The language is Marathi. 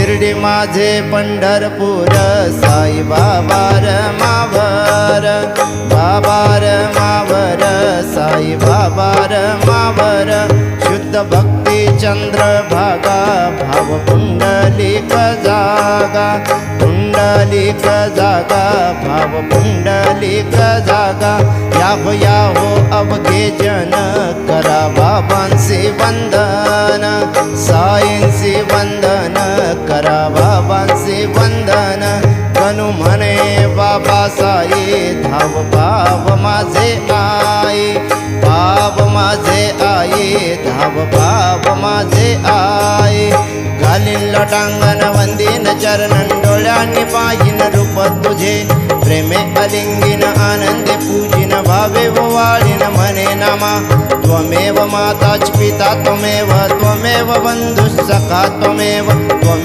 शिर्डी माझे पंढरपूर साई बाबा मावर बाबा मावर साई बाबा मावर शुद्ध भक्ती चंद्रभागा भाव पुंडलिक जागा पुंडलिक जागा भाव पुंडलिक जागा याहो अवघे जन करा बाबांचे वंदन साईंचे वंदन करा बाबांचे वंदन गणू म्हणे बाबा साई धाव भाव माझे आई भाव माझे आई धाव भाव माझे आई घालीन लटांगण वंदीन चरणन डोळ्यांनी पाहिन रूप तुझे प्रेमे अलिंगिन आनंदे पूजिन भावे वाळीन म्हणे नामा त्वमेव माता पिता त्वमेव त्वमेव बंधुः सखा त्वमेव त्वमेव